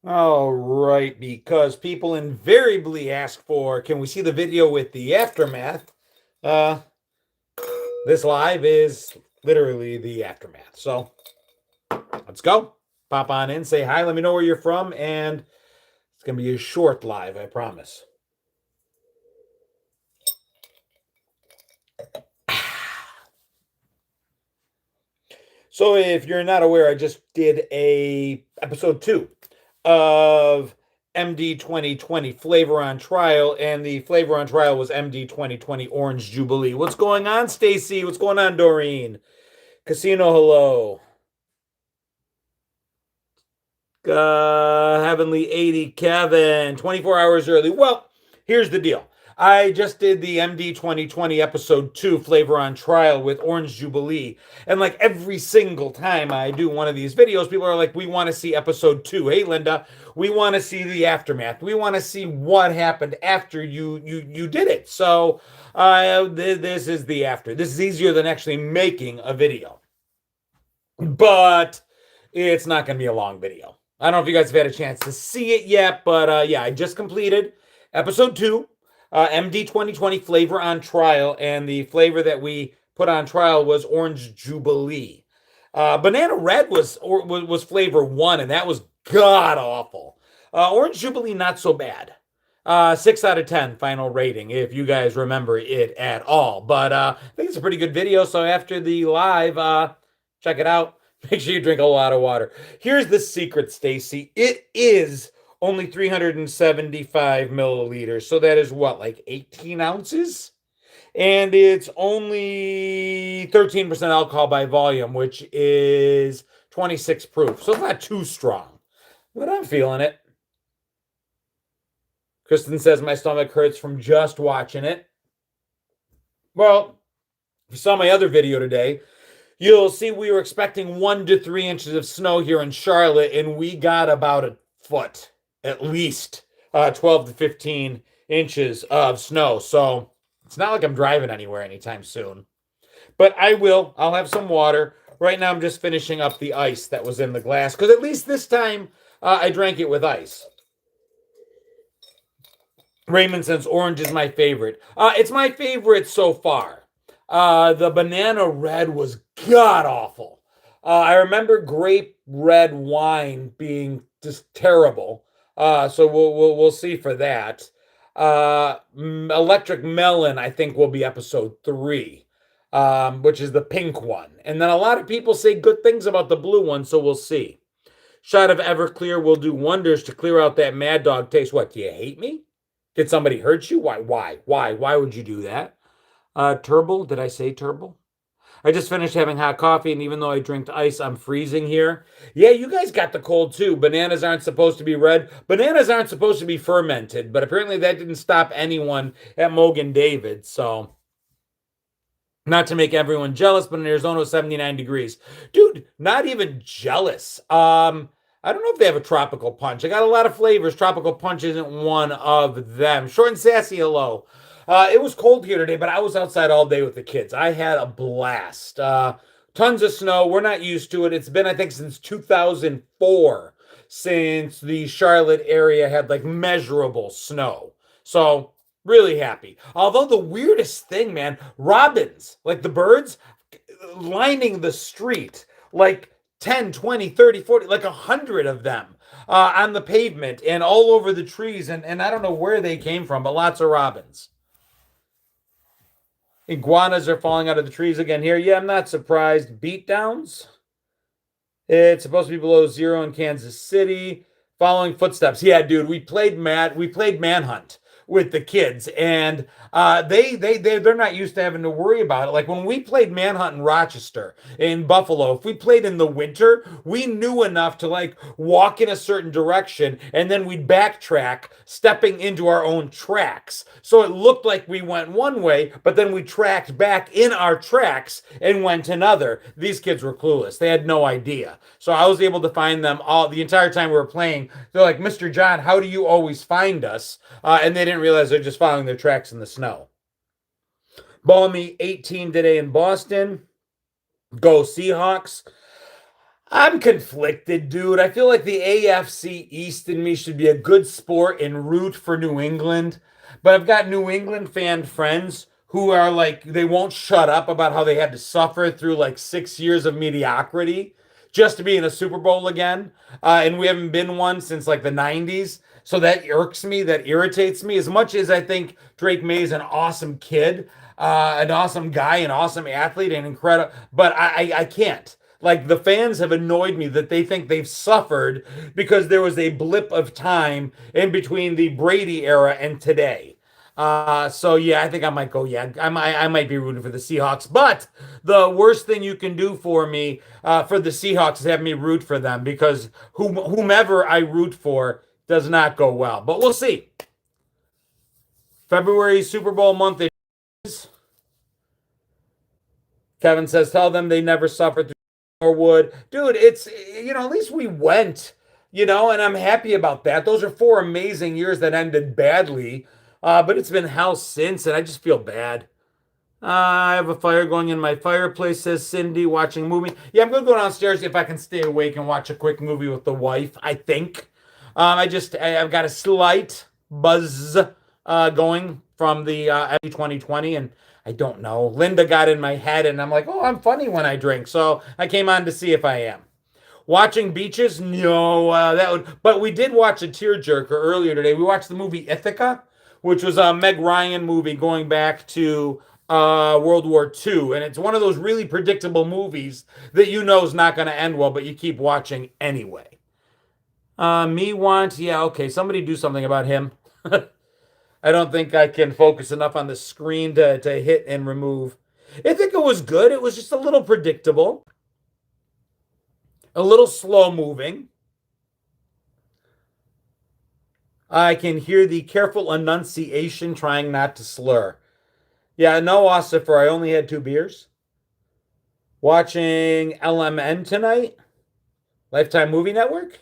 All right, because people invariably ask for, can we see the video with the aftermath? Uh, this live is literally the aftermath. So let's go. Pop on in, say hi, let me know where you're from, and it's going to be a short live, I promise. So if you're not aware, I just did a episode 2 of MD 2020 Flavor on Trial, and the flavor on trial was MD 2020 Orange Jubilee. What's going on, Stacy? What's going on, Doreen? Casino, hello. Heavenly 80, Kevin, 24 hours early. Well, here's the deal. I just did the MD 2020 episode 2 flavor on trial with Orange Jubilee. And like every single time I do one of these videos, people are like, we want to see episode 2. Hey, Linda, we want to see the aftermath. We want to see what happened after you did it. So this is the after. This is easier than actually making a video. But it's not going to be a long video. I don't know if you guys have had a chance to see it yet, but yeah, I just completed episode 2, MD 2020 flavor on trial, and the flavor that we put on trial was Orange Jubilee. Banana Red was flavor 1, and that was god awful. Orange Jubilee not so bad. 6 out of 10 final rating, if you guys remember it at all. But I think it's a pretty good video. So after the live, check it out. Make sure you drink a lot of water. Here's the secret, Stacy. It is only 375 milliliters. So that is what, like 18 ounces? And it's only 13% alcohol by volume, which is 26 proof. So it's not too strong, but I'm feeling it. Kristen says my stomach hurts from just watching it. Well, if you saw my other video today, you'll see we were expecting 1 to 3 inches of snow here in Charlotte, and we got about a foot, at least 12 to 15 inches of snow. So it's not like I'm driving anywhere anytime soon. But I'll have some water. Right now, I'm just finishing up the ice that was in the glass, because at least this time I drank it with ice. Raymond says orange is my favorite. It's my favorite so far. The banana red was god awful. I remember grape red wine being just terrible. So we'll see for that. Electric melon, I think, will be episode 3, which is the pink one. And then a lot of people say good things about the blue one, so we'll see. Shot of Everclear will do wonders to clear out that Mad Dog taste. What, do you hate me? Did somebody hurt you? Why would you do that? Turbo, did I say turbo? I just finished having hot coffee, and even though I drink ice, I'm freezing here. Yeah, you guys got the cold too. Bananas aren't supposed to be red. Bananas aren't supposed to be fermented, but apparently that didn't stop anyone at Mogan David. So, not to make everyone jealous, but in Arizona, it's 79 degrees. Dude, not even jealous. I don't know if they have a tropical punch. I got a lot of flavors. Tropical punch isn't one of them. Short and sassy, hello. It was cold here today, but I was outside all day with the kids. I had a blast. Tons of snow. We're not used to it. It's been, I think, since 2004 since the Charlotte area had like measurable snow. So, really happy. Although the weirdest thing, man, robins, like the birds, lining the street, like 10, 20, 30, 40, like 100 of them on the pavement and all over the trees. And I don't know where they came from, but lots of robins. Iguanas are falling out of the trees again here. Yeah, I'm not surprised. Beatdowns. It's supposed to be below 0 in Kansas City. Following footsteps. Yeah, dude, we played Manhunt with the kids, and they're not used to having to worry about it. Like when we played Manhunt in Rochester, in Buffalo, if we played in the winter, we knew enough to like walk in a certain direction, and then we'd backtrack, stepping into our own tracks. So it looked like we went one way, but then we tracked back in our tracks and went another. These kids were clueless; they had no idea. So I was able to find them all the entire time we were playing. They're like, "Mr. John, how do you always find us?" And they didn't realize they're just following their tracks in the snow. Balmy 18 today in Boston. Go Seahawks. I'm conflicted, dude. I feel like the AFC East in me should be a good sport and root for New England. But I've got New England fan friends who are like, they won't shut up about how they had to suffer through like 6 years of mediocrity just to be in a Super Bowl again. And we haven't been one since like the 90s. So that irks me, that irritates me. As much as I think Drake May is an awesome kid, an awesome guy, an awesome athlete, and incredible, but I can't. Like the fans have annoyed me that they think they've suffered because there was a blip of time in between the Brady era and today. So yeah, I think I might go. Yeah, I might be rooting for the Seahawks. But the worst thing you can do for me, for the Seahawks, is have me root for them because whomever I root for does not go well. But we'll see. February Super Bowl month is. Kevin says, tell them they never suffered through or would. Dude, it's, at least we went, and I'm happy about that. Those are 4 amazing years that ended badly, but it's been hell since, and I just feel bad. I have a fire going in my fireplace, says Cindy, watching a movie. Yeah, I'm going to go downstairs if I can stay awake and watch a quick movie with the wife, I think. I've got a slight buzz going from the 2020, and I don't know. Linda got in my head, and I'm like, oh, I'm funny when I drink. So I came on to see if I am. Watching beaches? No, that would. But we did watch a tearjerker earlier today. We watched the movie Ithaca, which was a Meg Ryan movie going back to World War II, and it's one of those really predictable movies that is not going to end well, but you keep watching anyway. Yeah, okay, somebody do something about him. I don't think I can focus enough on the screen to hit and remove. I think it was good. It was just a little predictable, a little slow moving. I can hear the careful enunciation trying not to slur. Yeah, no, Ossifer, I only had 2 beers. Watching LMN tonight, Lifetime Movie Network.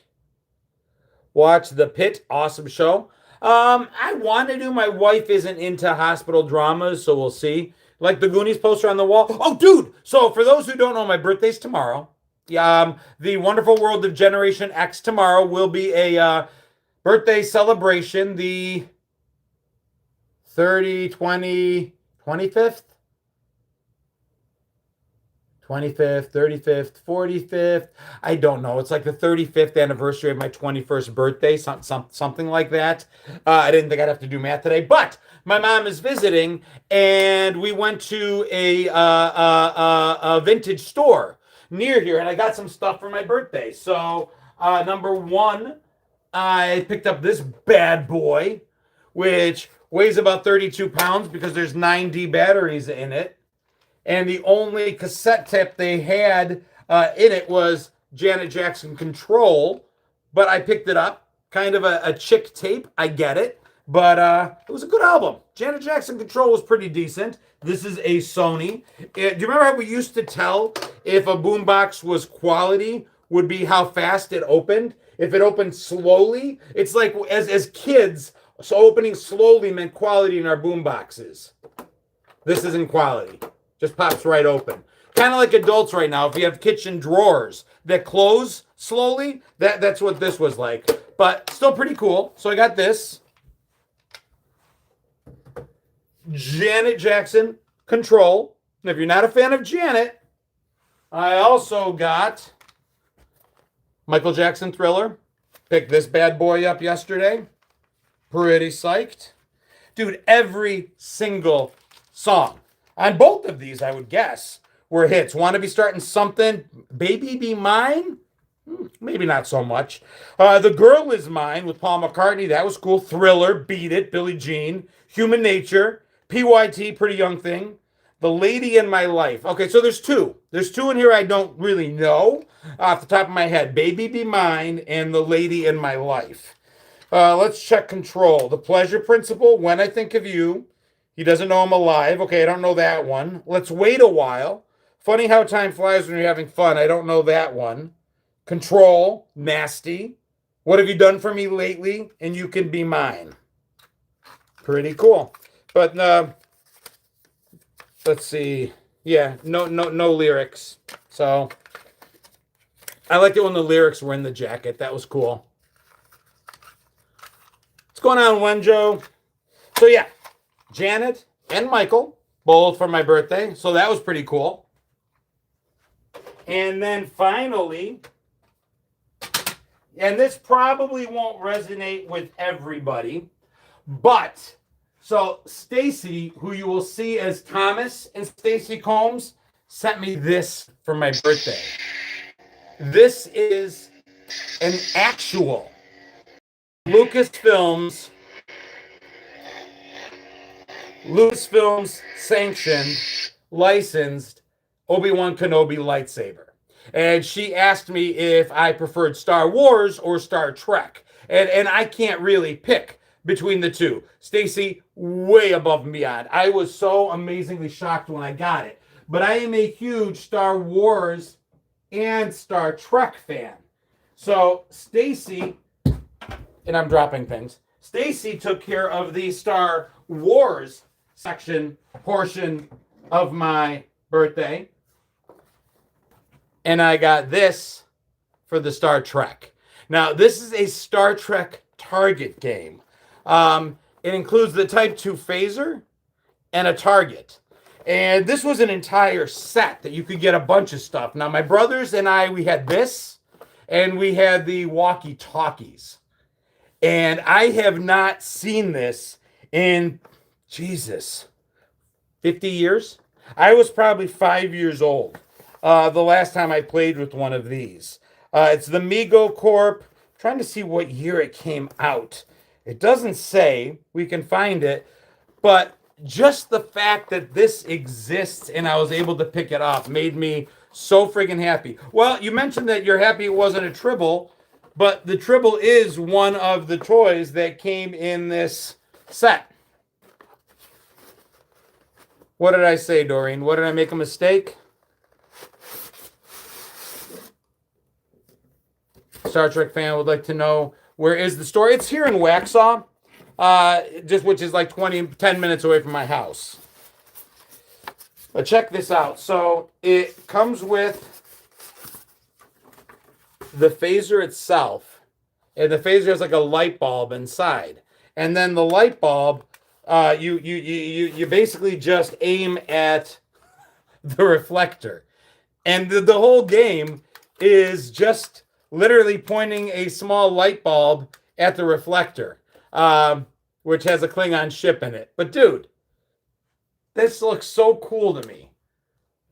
Watch The Pit, awesome show. I want to do. My wife isn't into hospital dramas, so we'll see. Like the Goonies poster on the wall. Oh, dude! So for those who don't know, my birthday's tomorrow. The Wonderful World of Generation X tomorrow will be a birthday celebration. The 30, 20, 25th? 25th, 35th, 45th. I don't know. It's like the 35th anniversary of my 21st birthday, something like that. I didn't think I'd have to do math today, but my mom is visiting, and we went to a vintage store near here, and I got some stuff for my birthday. So, number one, I picked up this bad boy, which weighs about 32 pounds because there's 9D batteries in it. And the only cassette tape they had in it was Janet Jackson Control, but I picked it up. Kind of a chick tape, I get it, but it was a good album. Janet Jackson Control was pretty decent. This is a Sony. Do you remember how we used to tell if a boombox was quality would be how fast it opened? If it opened slowly, it's like as kids, so opening slowly meant quality in our boomboxes. This isn't quality. Just pops right open. Kind of like adults right now. If you have kitchen drawers that close slowly, that's what this was like. But still pretty cool. So I got this. Janet Jackson Control. And if you're not a fan of Janet, I also got Michael Jackson Thriller. Picked this bad boy up yesterday. Pretty psyched. Dude, every single song on both of these, I would guess, were hits. Want to be starting something? Baby Be Mine? Maybe not so much. The Girl Is Mine with Paul McCartney. That was cool. Thriller, Beat It, Billie Jean. Human Nature. PYT, Pretty Young Thing. The Lady in My Life. Okay, so there's two. There's two in here I don't really know off the top of my head. Baby Be Mine and The Lady in My Life. Let's check Control. The Pleasure Principle, When I Think of You. He doesn't know I'm alive. Okay, I don't know that one. Let's Wait a While. Funny How Time Flies When You're Having Fun. I don't know that one. Control. Nasty. What Have You Done For Me Lately? And You Can Be Mine. Pretty cool. But let's see. Yeah, no lyrics. So I liked it when the lyrics were in the jacket. That was cool. What's going on, Wenjo? So yeah, Janet and Michael, both for my birthday. So that was pretty cool. And then finally, and this probably won't resonate with everybody, but so Stacy, who you will see as Thomas and Stacy Combs, sent me this for my birthday. This is an actual Lucasfilms sanctioned, licensed Obi-Wan Kenobi lightsaber. And she asked me if I preferred Star Wars or Star Trek. And I can't really pick between the two. Stacy, way above and beyond. I was so amazingly shocked when I got it. But I am a huge Star Wars and Star Trek fan. So Stacy, and I'm dropping things, Stacy took care of the Star Wars portion of my birthday. And I got this for the Star Trek. Now, this is a Star Trek target game. It includes the Type 2 phaser and a target. And this was an entire set that you could get a bunch of stuff. Now, my brothers and I, we had this, and we had the walkie-talkies. And I have not seen this in, Jesus, 50 years? I was probably 5 years old the last time I played with one of these. It's the Mego Corp. I'm trying to see what year it came out. It doesn't say. We can find it. But just the fact that this exists and I was able to pick it up made me so friggin' happy. Well, you mentioned that you're happy it wasn't a Tribble, but the Tribble is one of the toys that came in this set. What did I say, Doreen? What did I make a mistake? Star Trek fan would like to know, where is the store? It's here in Waxhaw, which is like 10 minutes away from my house. But check this out. So it comes with the phaser itself, and the phaser has like a light bulb inside. And then the light bulb, you basically just aim at the reflector. And the whole game is just literally pointing a small light bulb at the reflector, which has a Klingon ship in it. But dude, this looks so cool to me.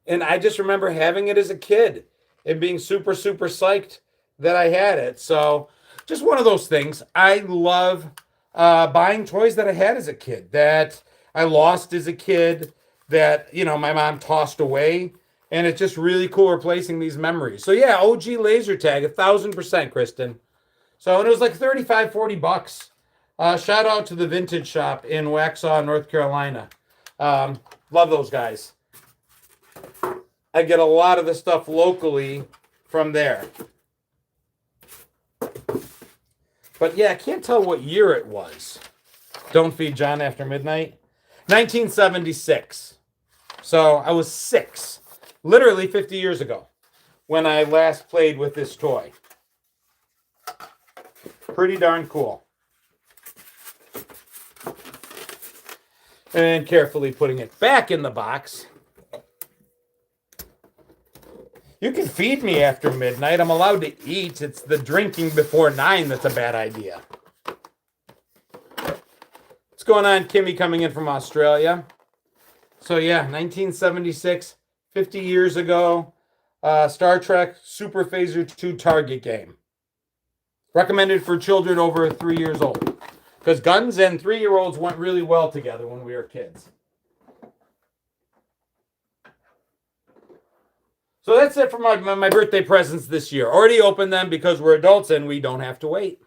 And I just remember having it as a kid and being super, super psyched that I had it. So just one of those things. I love buying toys that I had as a kid, that I lost as a kid, that, my mom tossed away. And it's just really cool replacing these memories. So yeah, OG laser tag, 1,000%, Kristen. So, and it was like $35-40. Shout out to the vintage shop in Waxhaw, North Carolina. Love those guys. I get a lot of the stuff locally from there. But yeah, I can't tell what year it was. Don't Feed John After Midnight. 1976. So I was 6. Literally 50 years ago when I last played with this toy. Pretty darn cool. And carefully putting it back in the box. You can feed me after midnight. I'm allowed to eat. It's the drinking before 9 that's a bad idea. What's going on, Kimmy, coming in from Australia? So yeah, 1976. 50 years ago, Star Trek Super Phaser 2 target game. Recommended for children over 3 years old. Because guns and 3-year-olds went really well together when we were kids. So that's it for my birthday presents this year. Already opened them because we're adults and we don't have to wait.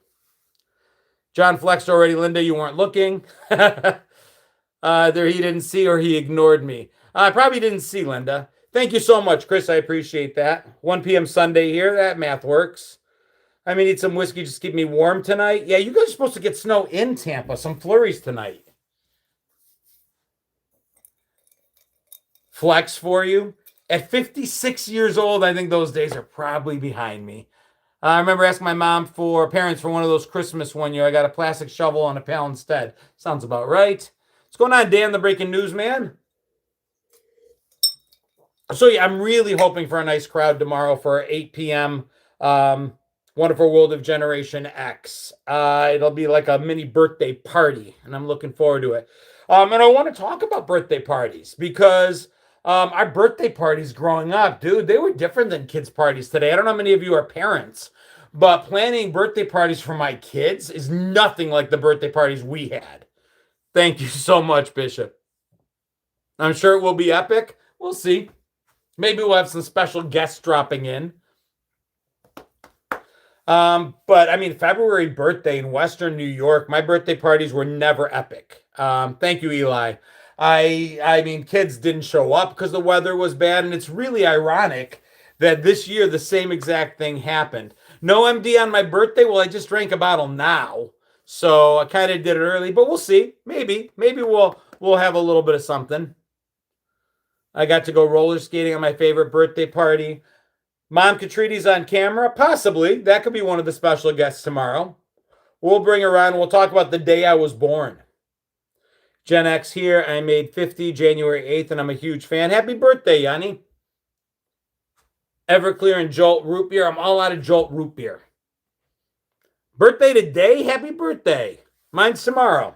John flexed already, Linda. You weren't looking. Either he didn't see or he ignored me. I probably didn't see, Linda. Thank you so much, Chris. I appreciate that. 1 p.m. Sunday here. That math works. I may need some whiskey just to keep me warm tonight. Yeah, you guys are supposed to get snow in Tampa. Some flurries tonight. Flex for you. At 56 years old, I think those days are probably behind me. I remember asking my mom for parents for one of those Christmas one year. I got a plastic shovel and a pail instead. Sounds about right. What's going on, Dan, the breaking news man? So yeah, I'm really hoping for a nice crowd tomorrow for 8 p.m. Wonderful World of Generation X. It'll be like a mini birthday party, and I'm looking forward to it. And I want to talk about birthday parties because our birthday parties growing up, dude, they were different than kids' parties today. I don't know how many of you are parents, but planning birthday parties for my kids is nothing like the birthday parties we had. Thank you so much, Bishop. I'm sure it will be epic. We'll see. Maybe we'll have some special guests dropping in. But I mean, February birthday in Western New York, my birthday parties were never epic. Thank you, Eli. I mean, kids didn't show up because the weather was bad, and it's really ironic that this year the same exact thing happened. No MD on my birthday. Well, I just drank a bottle now, so I kind of did it early, but we'll see. Maybe we'll have a little bit of something. I got to go roller skating on my favorite birthday party. Mom Kotrides on camera? Possibly. That could be one of the special guests tomorrow. We'll bring her on. We'll talk about the day I was born. Gen X here. I made 50 January 8th, and I'm a huge fan. Happy birthday, Yanni. Everclear and Jolt root beer. I'm all out of Jolt root beer. Birthday today? Happy birthday. Mine's tomorrow.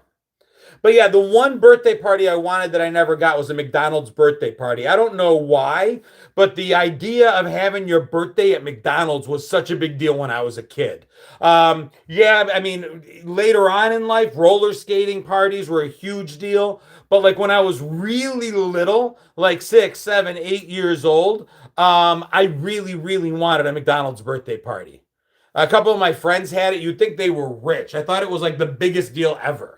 But yeah, the one birthday party I wanted that I never got was a McDonald's birthday party. I don't know why, but the idea of having your birthday at McDonald's was such a big deal when I was a kid. Yeah, I mean, later on in life, roller skating parties were a huge deal. But like when I was really little, like 6, 7, 8 years old, I really, really wanted a McDonald's birthday party. A couple of my friends had it. You'd think they were rich. I thought it was like the biggest deal ever.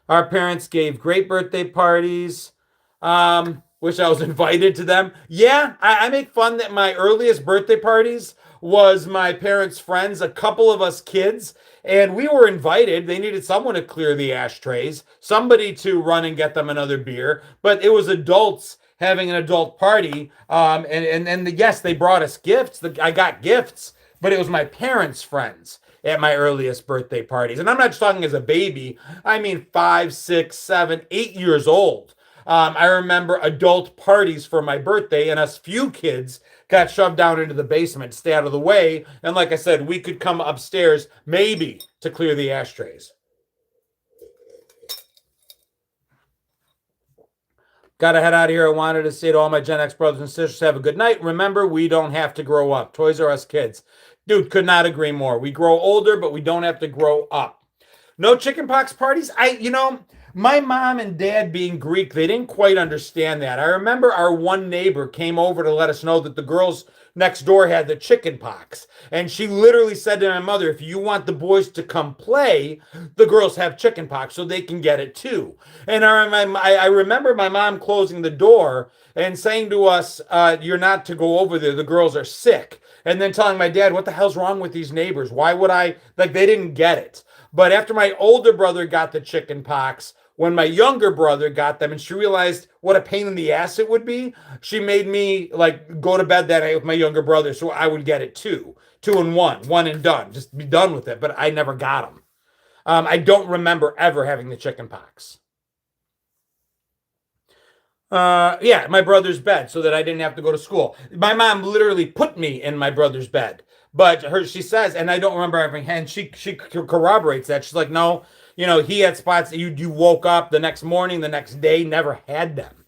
Our parents gave great birthday parties. Wish I was invited to them. Yeah, I make fun that my earliest birthday parties was my parents' friends, a couple of us kids, and we were invited. They needed someone to clear the ashtrays, somebody to run and get them another beer, but it was adults having an adult party. Yes, they brought us gifts. I got gifts, but it was my parents' friends at my earliest birthday parties. And I'm not just talking as a baby. I mean 5, 6, 7, 8 years old. I remember adult parties for my birthday, and us few kids got shoved down into the basement, stay out of the way. And like I said, we could come upstairs maybe to clear the ashtrays. Got to head out of here. I wanted to say to all my Gen X brothers and sisters, have a good night. Remember, we don't have to grow up. Toys R Us kids. Dude, could not agree more. We grow older, but we don't have to grow up. No chickenpox parties? My mom and dad being Greek, they didn't quite understand that. I remember our one neighbor came over to let us know that the girls next door had the chickenpox. And she literally said to my mother, if you want the boys to come play, the girls have chickenpox so they can get it too. And I remember my mom closing the door and saying to us, you're not to go over there. The girls are sick. And then telling my dad, what the hell's wrong with these neighbors? Why would I? Like, they didn't get it. But after my older brother got the chicken pox, when my younger brother got them and she realized what a pain in the ass it would be, she made me like go to bed that night with my younger brother so I would get it too. 2 and 1, one and done. Just be done with it. But I never got them. I don't remember ever having the chicken pox. Yeah, my brother's bed so that I didn't have to go to school. My mom literally put me in my brother's bed. But she says, and I don't remember having, and she corroborates that. She's like, no, he had spots that you woke up the next morning, the next day, never had them.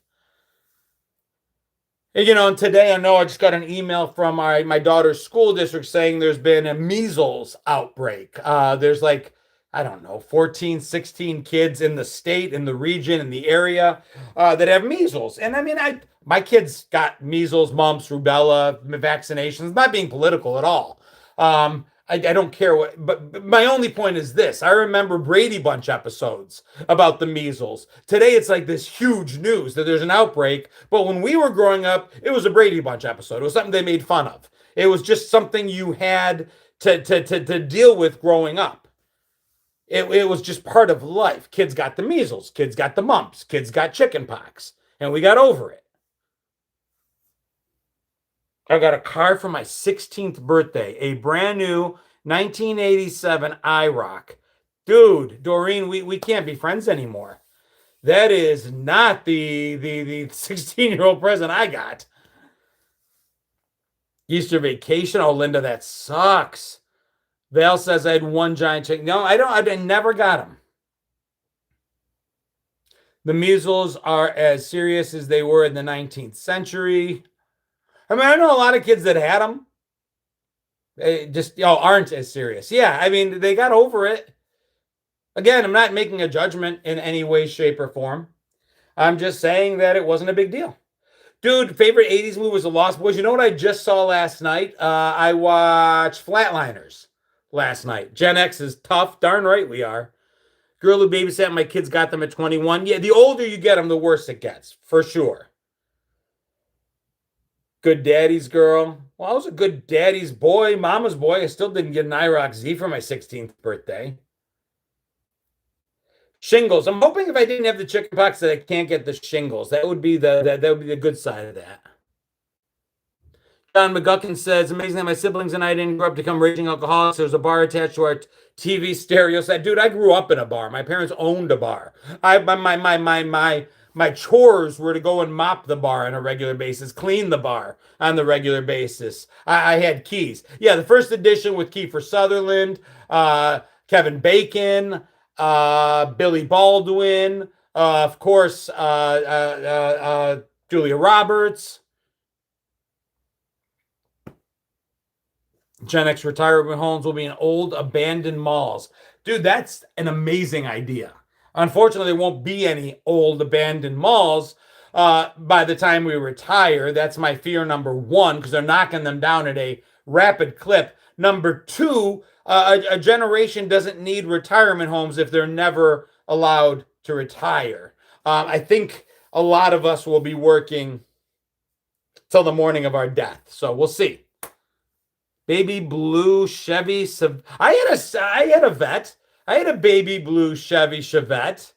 And today I know I just got an email from my daughter's school district saying there's been a measles outbreak. There's like, I don't know, 14, 16 kids in the state, in the region, in the area that have measles. And I mean, my kids got measles, mumps, rubella, vaccinations, not being political at all. I don't care but my only point is this. I remember Brady Bunch episodes about the measles. Today, it's like this huge news that there's an outbreak. But when we were growing up, it was a Brady Bunch episode. It was something they made fun of. It was just something you had to deal with growing up. It was just part of life. Kids got the measles. Kids got the mumps. Kids got chicken pox. And we got over it. I got a car for my 16th birthday, a brand new 1987 IROC. Dude, Doreen, we can't be friends anymore. That is not the 16-year-old present I got. Easter vacation. Oh, Linda, that sucks. Val says I had one giant chicken. No, I don't. I never got them. The measles are as serious as they were in the 19th century. I mean, I know a lot of kids that had them. They just aren't as serious. Yeah, I mean, they got over it. Again, I'm not making a judgment in any way, shape, or form. I'm just saying that it wasn't a big deal. Dude, favorite 80s movie was The Lost Boys. You know what I just saw last night? I watched Flatliners last night. Gen X is tough. Darn right we are. Girl who babysat my kids got them at 21. Yeah, the older you get them, the worse it gets, for sure. Good daddy's girl. Well, I was a good daddy's boy, mama's boy. I still didn't get an IROC Z for my 16th birthday. Shingles. I'm hoping if I didn't have the chicken pox that I can't get the shingles. That would be that would be the good side of that. John McGuckin says, amazing that my siblings and I didn't grow up to become raging alcoholics. There was a bar attached to our TV stereo set. Dude, I grew up in a bar. My parents owned a bar. My chores were to go and mop the bar on a regular basis, clean the bar on the regular basis. I had keys. Yeah, the first edition with Kiefer Sutherland, Kevin Bacon, Billy Baldwin, of course, Julia Roberts. Gen X retirement homes will be in old abandoned malls. Dude, that's an amazing idea. Unfortunately, there won't be any old abandoned malls by the time we retire. That's my fear number one, because they're knocking them down at a rapid clip. Number two, a generation doesn't need retirement homes if they're never allowed to retire. I think a lot of us will be working till the morning of our death. So we'll see. Baby blue Chevy. I had a vet. I had a baby blue Chevy Chevette.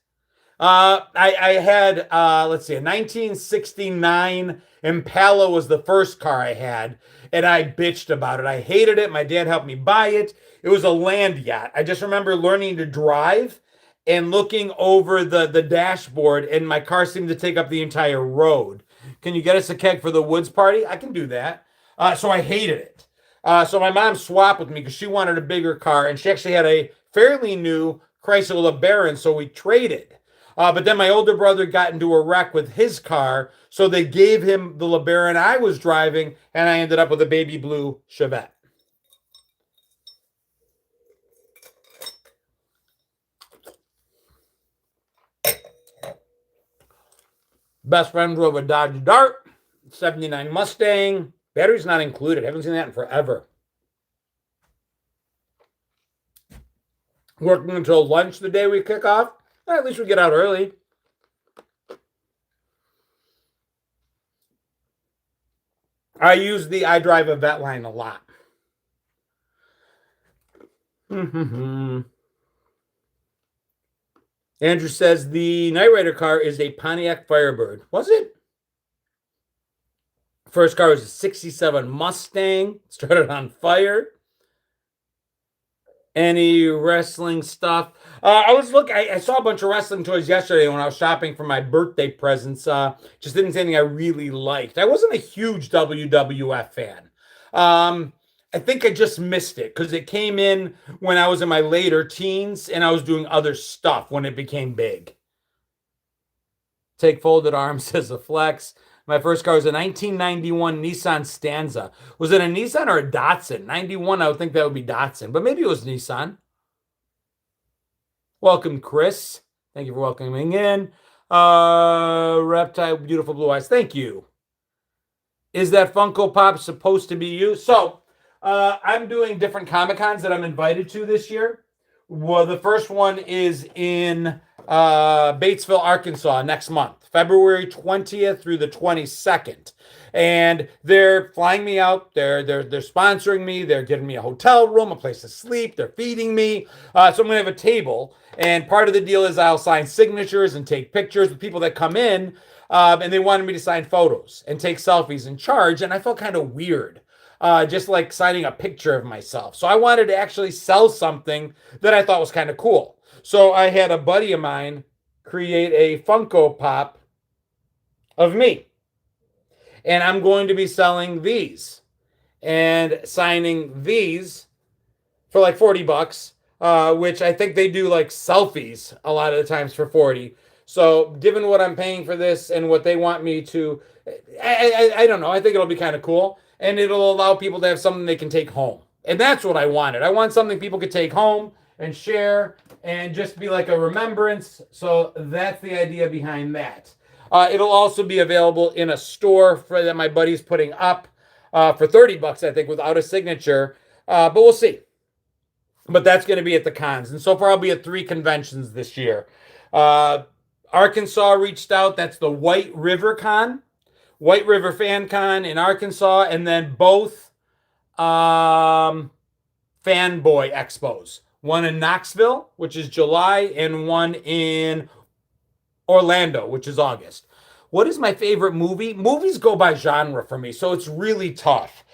I had let's see, a 1969 Impala was the first car I had, and I bitched about it. I hated it. My dad helped me buy it. It was a land yacht. I just remember learning to drive and looking over the dashboard, and my car seemed to take up the entire road. Can you get us a keg for the woods party? I can do that. So I hated it. So my mom swapped with me because she wanted a bigger car, and she actually had a fairly new Chrysler LeBaron, so we traded. But then my older brother got into a wreck with his car, so they gave him the LeBaron I was driving, and I ended up with a baby blue Chevette. Best friend drove a Dodge Dart, 79 Mustang. Battery's not included. Haven't seen that in forever. Working until lunch the day we kick off. At least we get out early. I drive a vet line a lot. Andrew says the Knight Rider car is a Pontiac Firebird. Was it? First car was a 67 Mustang. Started on fire. Any wrestling stuff? I saw a bunch of wrestling toys yesterday when I was shopping for my birthday presents. Just didn't see anything I really liked. I wasn't a huge WWF fan. I think I just missed it because it came in when I was in my later teens and I was doing other stuff when it became big. Take folded arms as a flex. My first car was a 1991 Nissan Stanza. Was it a Nissan or a Datsun? 91, I would think that would be Datsun, but maybe it was Nissan. Welcome, Chris. Thank you for welcoming in. Reptile, beautiful blue eyes. Thank you. Is that Funko Pop supposed to be you? So, I'm doing different Comic-Cons that I'm invited to this year. Well, the first one is in Batesville, Arkansas next month, February 20th through the 22nd. And they're flying me out. They're sponsoring me. They're giving me a hotel room, a place to sleep. They're feeding me. So I'm going to have a table. And part of the deal is I'll sign signatures and take pictures with people that come in. And they wanted me to sign photos and take selfies and charge. And I felt kind of weird, just like signing a picture of myself. So I wanted to actually sell something that I thought was kind of cool. So I had a buddy of mine create a Funko Pop of me. And I'm going to be selling these and signing these for like 40 bucks, which I think they do like selfies a lot of the times for 40. So given what I'm paying for this and what they want me to, I don't know. I think it'll be kind of cool. And it'll allow people to have something they can take home. And that's what I wanted. I want something people could take home and share and just be like a remembrance. So that's the idea behind that. It'll also be available in a store that my buddy's putting up for 30 bucks, I think, without a signature. But we'll see. But that's going to be at the cons. And so far, I'll be at 3 conventions this year. Arkansas reached out. That's the White River Con, White River Fan Con in Arkansas, and then both Fanboy Expos. One in Knoxville, which is July, and one in Orlando, which is August. What is my favorite movie? Movies go by genre for me, so it's really tough.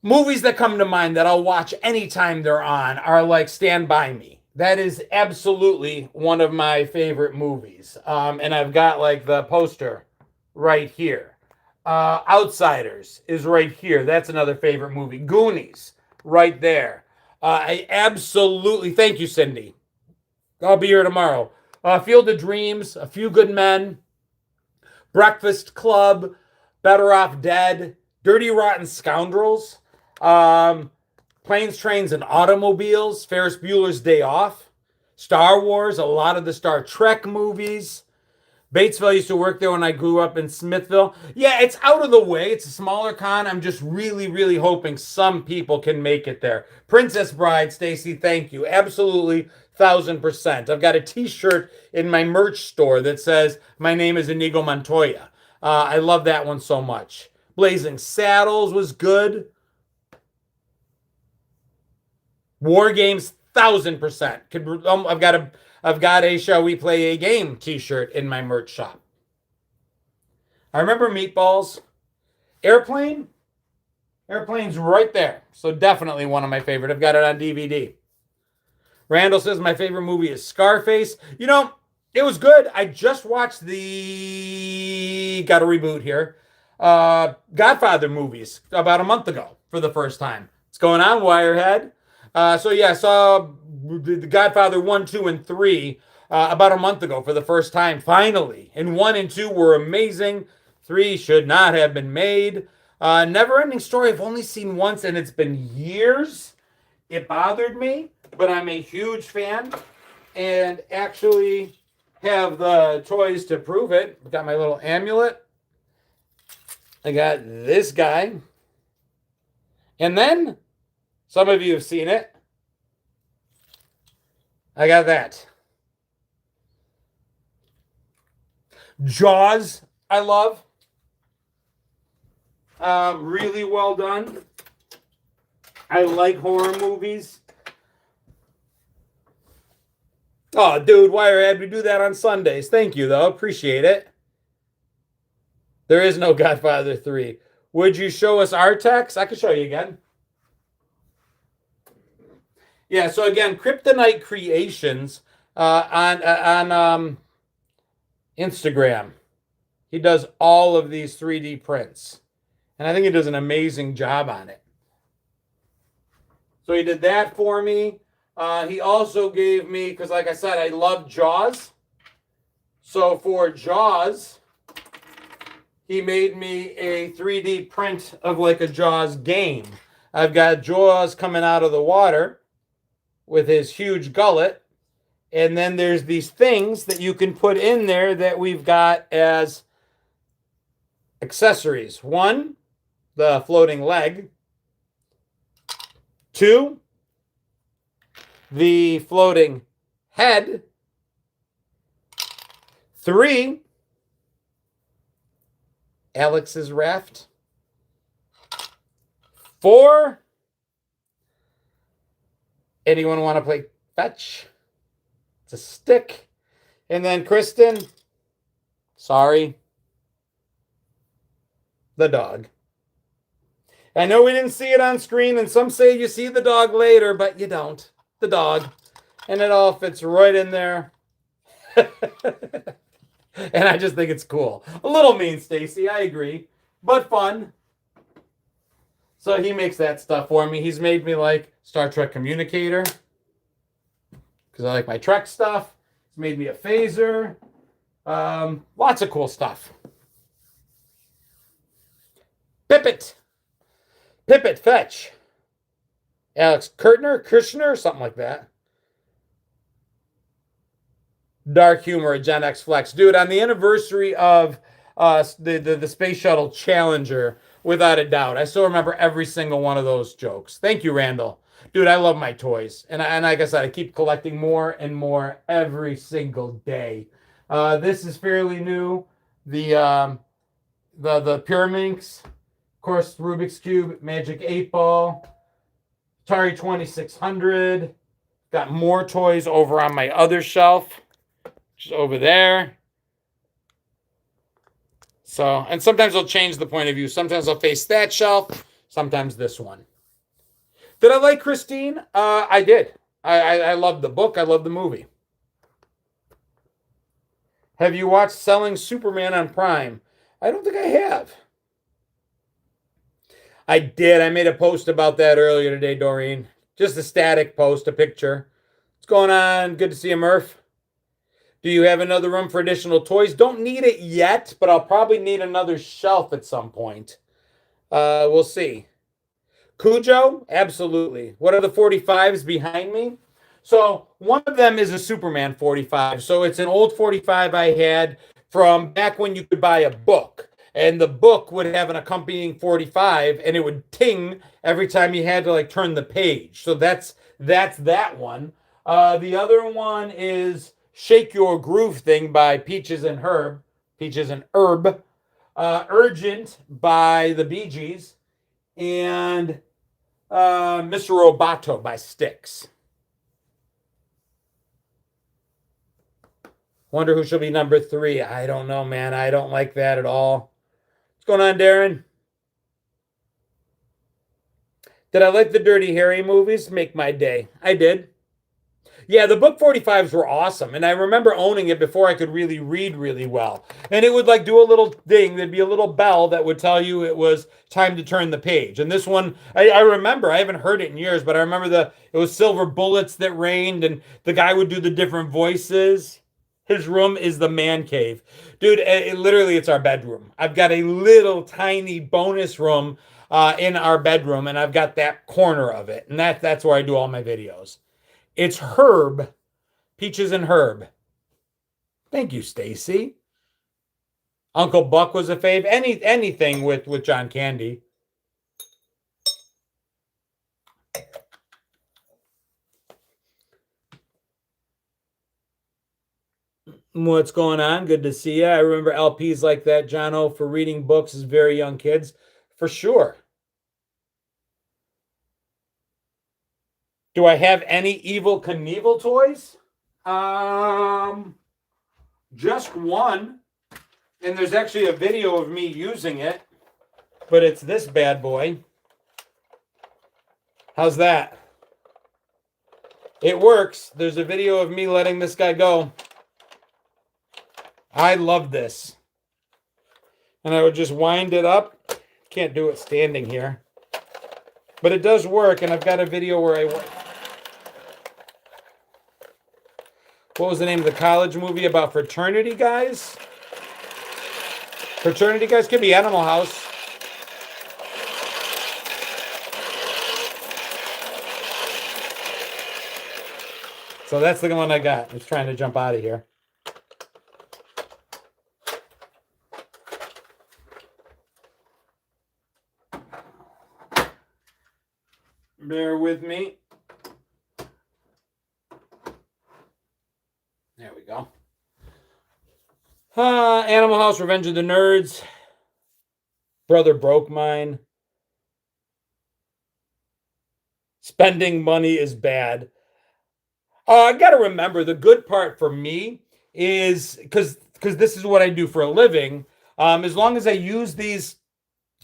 Movies that come to mind that I'll watch anytime they're on are like Stand By Me. That is absolutely one of my favorite movies. And I've got like the poster right here. Outsiders is right here. That's another favorite movie. Goonies, right there. I absolutely, thank you, Cindy. I'll be here tomorrow. Field of Dreams, A Few Good Men, Breakfast Club, Better Off Dead, Dirty Rotten Scoundrels, Planes, Trains, and Automobiles, Ferris Bueller's Day Off, Star Wars, a lot of the Star Trek movies. Batesville, used to work there when I grew up in Smithville. Yeah, it's out of the way. It's a smaller con. I'm just really, really hoping some people can make it there. Princess Bride, Stacy, thank you. Absolutely, 1,000%. I've got a t-shirt in my merch store that says, my name is Inigo Montoya. I love that one so much. Blazing Saddles was good. War Games, 1,000%. I've got a Shall We Play a Game t-shirt in my merch shop. I remember Meatballs. Airplane's right there. So definitely one of my favorite. I've got it on DVD. Randall says my favorite movie is Scarface. You know, it was good. I just watched got a reboot here, Godfather movies about a month ago for the first time. What's going on, Wirehead? So yeah, I saw the Godfather 1, 2, and 3 about a month ago for the first time, finally. And 1 and 2 were amazing. 3 should not have been made. Never Ending Story I've only seen once, and it's been years. It bothered me, but I'm a huge fan and actually have the toys to prove it. I've got my little amulet. I got this guy. And then, some of you have seen it. I got that. Jaws, I love. Really well done. I like horror movies. Oh, dude, Wirehead, we do that on Sundays. Thank you, though. Appreciate it. There is no Godfather 3. Would you show us our text? I can show you again. Yeah, so again, Kryptonite Creations on Instagram. He does all of these 3D prints. And I think he does an amazing job on it. So he did that for me. He also gave me, because like I said, I love Jaws. So for Jaws, he made me a 3D print of like a Jaws game. I've got Jaws coming out of the water with his huge gullet. And then there's these things that you can put in there that we've got as accessories. 1, the floating leg. 2, the floating head. 3, Alex's raft. 4, anyone want to play fetch? It's a stick. And then Kristen, sorry, The dog. I know we didn't see it on screen, and some say you see the dog later, but you don't. The dog. And it all fits right in there. And I just think it's cool. A little mean, Stacy, I agree, but fun. So he makes that stuff for me. He's made me like Star Trek communicator because I like my Trek stuff. He's made me a phaser. Lots of cool stuff. Pippet, fetch. Alex Kirshner, something like that. Dark humor at Gen X Flex. Dude, on the anniversary of the Space Shuttle Challenger, without a doubt, I still remember every single one of those jokes. Thank you, Randall. Dude, I love my toys. And like I said, I keep collecting more and more every single day. This is fairly new. The Pyraminx, of course, Rubik's Cube, Magic 8 Ball, Atari 2600. Got more toys over on my other shelf. Just over there. So, and sometimes I'll change the point of view. Sometimes I'll face that shelf. Sometimes this one. Did I like Christine? I did. I loved the book. I loved the movie. Have you watched Selling Superman on Prime? I don't think I have. I did. I made a post about that earlier today, Doreen. Just a static post, a picture. What's going on? Good to see you, Murph. Do you have another room for additional toys? Don't need it yet, but I'll probably need another shelf at some point. We'll see. Cujo? Absolutely. What are the 45s behind me? So one of them is a Superman 45. So it's an old 45 I had from back when you could buy a book. And the book would have an accompanying 45, and it would ting every time you had to like turn the page. So that's that one. The other one is Shake Your Groove Thing by Peaches and Herb. Urgent by the Bee Gees. And Mr. Roboto by Styx. Wonder who shall be number 3. I don't know, man. I don't like that at all. What's going on, Darren? Did I like the Dirty Harry movies? Make my day. I did. Yeah, the book 45s were awesome. And I remember owning it before I could really read really well. And it would like do a little ding. There'd be a little bell that would tell you it was time to turn the page. And this one, I remember, I haven't heard it in years, but I remember it was silver bullets that rained and the guy would do the different voices. His room is the man cave. Dude, literally it's our bedroom. I've got a little tiny bonus room in our bedroom, and I've got that corner of it. And that's where I do all my videos. It's Herb, Peaches and Herb. Thank you, Stacy. Uncle Buck was a fave. Anything with John Candy. What's going on? Good to see you. I remember LPs like that, Jono, for reading books as very young kids. For sure. Do I have any Evel Knievel toys? Just one. And there's actually a video of me using it. But it's this bad boy. How's that? It works. There's a video of me letting this guy go. I love this. And I would just wind it up. Can't do it standing here. But it does work, and I've got a video where I... What was the name of the college movie about fraternity guys? Fraternity guys? Could be Animal House. So that's the one I got. It's trying to jump out of here. Bear with me. There we go. Animal House, Revenge of the Nerds. Brother Broke Mine. Spending money is bad. I got to remember, the good part for me is, because this is what I do for a living, as long as I use these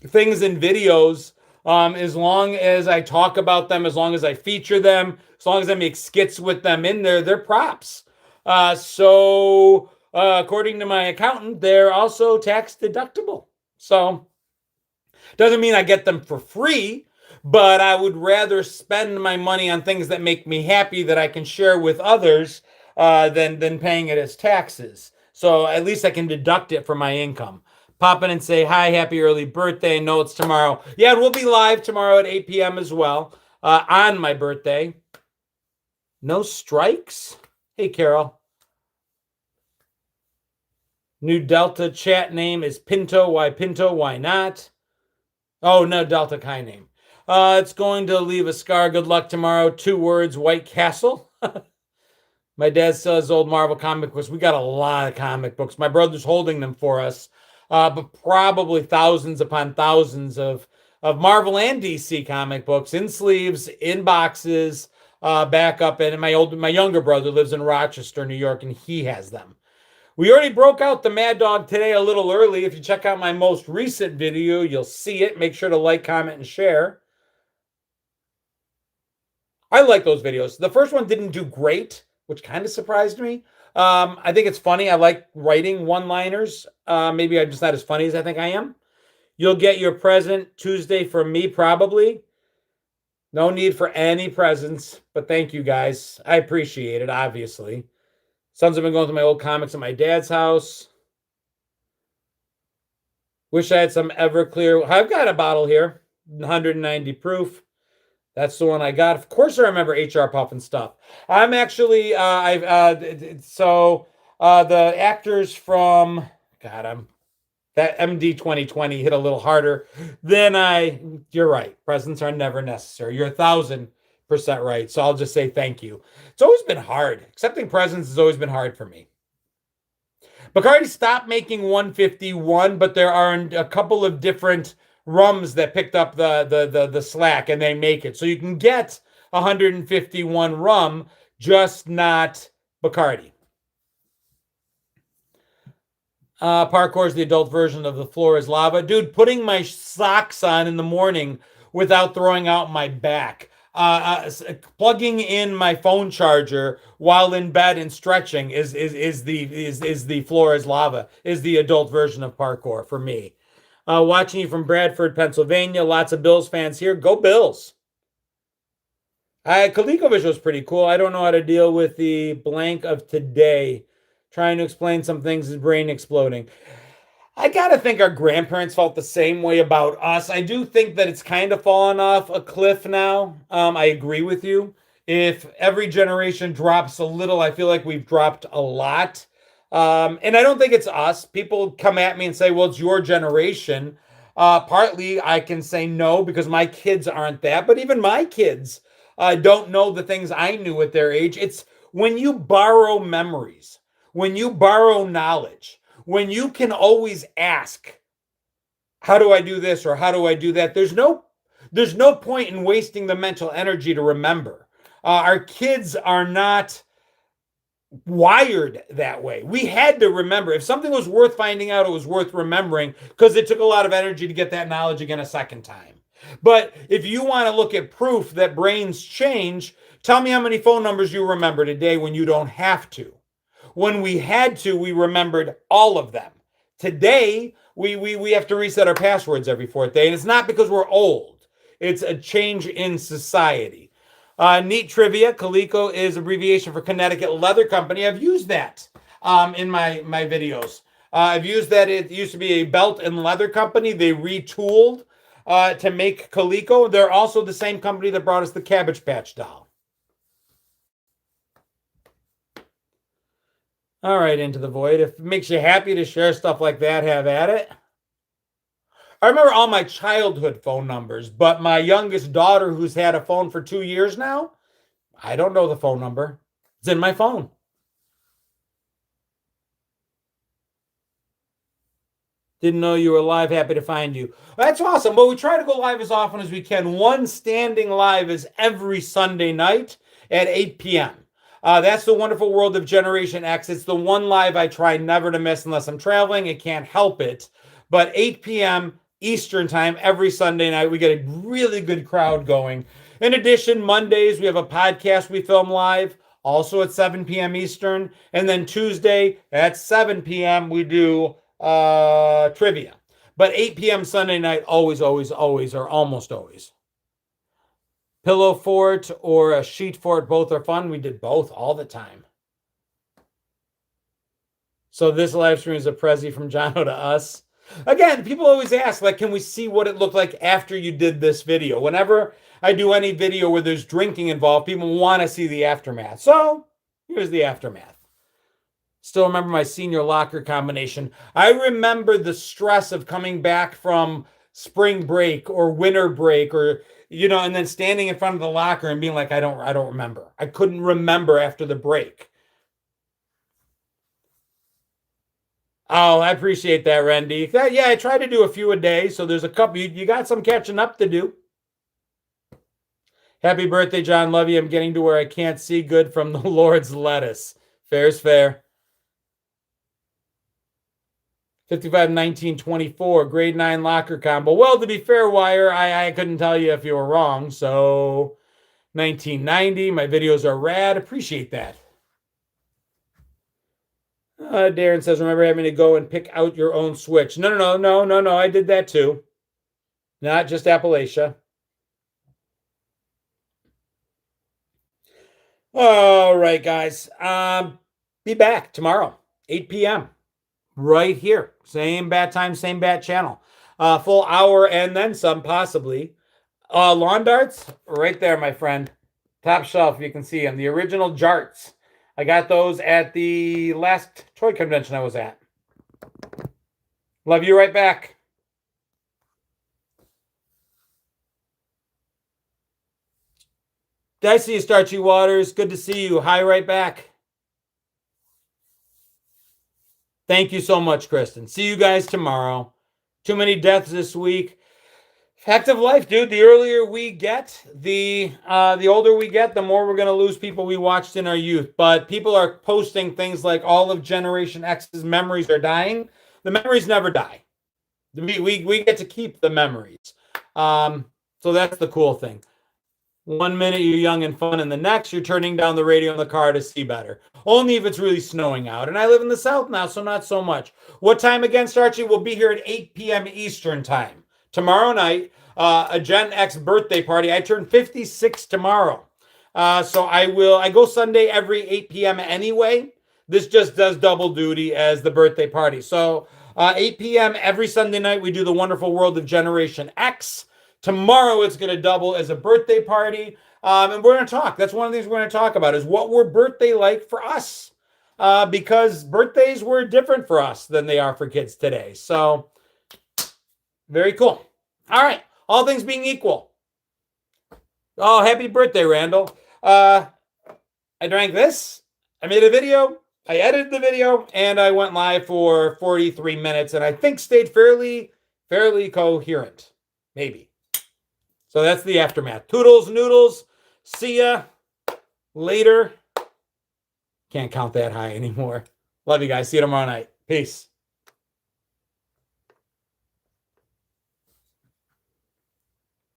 things in videos, as long as I talk about them, as long as I feature them, as long as I make skits with them in there, they're props. According to my accountant, they're also tax deductible. So doesn't mean I get them for free, but I would rather spend my money on things that make me happy that I can share with others than paying it as taxes. So at least I can deduct it from my income. Pop in and say, hi, happy early birthday. No, it's tomorrow. Yeah, we'll be live tomorrow at 8 p.m. as well on my birthday. No strikes? Hey, Carol. New Delta chat name is Pinto. Why Pinto? Why not? Oh, no, Delta Chi name. It's going to leave a scar. Good luck tomorrow. 2 words, White Castle. My dad still has old Marvel comic books. We got a lot of comic books. My brother's holding them for us, but probably thousands upon thousands of Marvel and DC comic books in sleeves, in boxes, back up. And my younger brother lives in Rochester, New York, and he has them. We already broke out the Mad Dog today a little early. If you check out my most recent video, you'll see it. Make sure to like, comment, and share. I like those videos. The first one didn't do great, which kind of surprised me. I think it's funny. I like writing one-liners. Maybe I'm just not as funny as I think I am. You'll get your present Tuesday from me, probably. No need for any presents, but thank you guys. I appreciate it, obviously. Sons have been going through my old comics at my dad's house. Wish I had some Everclear. I've got a bottle here, 190 proof. That's the one I got. Of course, I remember HR Puff and stuff. I'm actually, the actors from, that MD 2020 hit a little harder than you're right. Presents are never necessary. You're 1,000% right. So I'll just say thank you. It's always been hard. Accepting presents has always been hard for me. Bacardi stopped making 151, but there are a couple of different rums that picked up the slack and they make it. So you can get 151 rum, just not Bacardi. Parkour is the adult version of the floor is lava. Dude, putting my socks on in the morning without throwing out my back. Plugging in my phone charger while in bed and stretching is the floor is lava, is the adult version of parkour for me. Watching you from Bradford, Pennsylvania. Lots of Bills fans here. Go Bills. ColecoVision is pretty cool. I don't know how to deal with the blank of today. Trying to explain some things, his brain exploding. I gotta think our grandparents felt the same way about us. I do think that it's kind of fallen off a cliff now. I agree with you. If every generation drops a little, I feel like we've dropped a lot. And I don't think it's us. People come at me and say, well, it's your generation. Partly I can say no, because my kids aren't that. But even my kids don't know the things I knew at their age. It's when you borrow memories, when you borrow knowledge, when you can always ask, how do I do this or how do I do that? There's no point in wasting the mental energy to remember. Our kids are not wired that way. We had to remember. If something was worth finding out, it was worth remembering, because it took a lot of energy to get that knowledge again a second time. But if you want to look at proof that brains change, tell me how many phone numbers you remember today when you don't have to. When we had to, we remembered all of them. Today, we have to reset our passwords every 4th day, and it's not because we're old. It's a change in society. Neat trivia, Coleco is abbreviation for Connecticut Leather Company. I've used that in my videos. I've used that. It used to be a belt and leather company. They retooled to make Coleco. They're also the same company that brought us the Cabbage Patch doll. All right, Into the Void. If it makes you happy to share stuff like that, have at it. I remember all my childhood phone numbers, but my youngest daughter, who's had a phone for 2 years now, I don't know the phone number. It's in my phone. Didn't know you were live. Happy to find you. That's awesome. Well, we try to go live as often as we can. One standing live is every Sunday night at 8 p.m. That's the wonderful world of Generation X. It's the one live I try never to miss unless I'm traveling. I can't help it. But 8 p.m., Eastern time every Sunday night. We get a really good crowd going. In addition, Mondays, we have a podcast we film live, also at 7 p.m. Eastern. And then Tuesday at 7 p.m., we do trivia. But 8 p.m. Sunday night, always, always, always, or almost always. Pillow fort or a sheet fort, both are fun. We did both all the time. So this live stream is a Prezi from Jono to us. Again, people always ask, like, can we see what it looked like after you did this video? Whenever I do any video where there's drinking involved, people want to see the aftermath. So here's the aftermath. Still remember my senior locker combination. I remember the stress of coming back from spring break or winter break or, you know, and then standing in front of the locker and being like, I don't remember. I couldn't remember after the break. Oh, I appreciate that, Randy. Yeah, I try to do a few a day, so there's a couple. You got some catching up to do. Happy birthday, John. Love you. I'm getting to where I can't see good from the Lord's lettuce. Fair's fair. 55-19-24, grade 9 locker combo. Well, to be fair, Wire, I couldn't tell you if you were wrong. So 1990, my videos are rad. Appreciate that. Darren says, remember having to go and pick out your own switch. No. I did that too. Not just Appalachia. All right, guys. Be back tomorrow, 8 p.m. right here. Same bat time, same bat channel. Full hour and then some, possibly. Lawn darts, right there, my friend. Top shelf, you can see them. The original jarts. I got those at the last toy convention I was at. Love you right back. Did I see you, Starchy Waters? Good to see you. Hi, right back. Thank you so much, Kristen. See you guys tomorrow. Too many deaths this week. Fact of life, dude. The earlier we get, the older we get, the more we're going to lose people we watched in our youth. But people are posting things like all of Generation X's memories are dying. The memories never die. We get to keep the memories. So that's the cool thing. 1 minute you're young and fun, and the next you're turning down the radio in the car to see better. Only if it's really snowing out. And I live in the South now, so not so much. What time again, Starchy? We'll be here at 8 p.m. Eastern time. Tomorrow night, a Gen X birthday party. I turn 56 tomorrow. So I go Sunday every 8 p.m. anyway. This just does double duty as the birthday party. So 8 p.m. every Sunday night, we do the wonderful world of Generation X. Tomorrow, it's going to double as a birthday party. And we're going to talk. That's one of the things we're going to talk about is what were birthday like for us? Because birthdays were different for us than they are for kids today. So very cool. All right. All things being equal. Oh, happy birthday, Randall. I drank this. I made a video. I edited the video. And I went live for 43 minutes. And I think stayed fairly coherent. Maybe. So that's the aftermath. Toodles, noodles. See ya later. Can't count that high anymore. Love you guys. See you tomorrow night. Peace.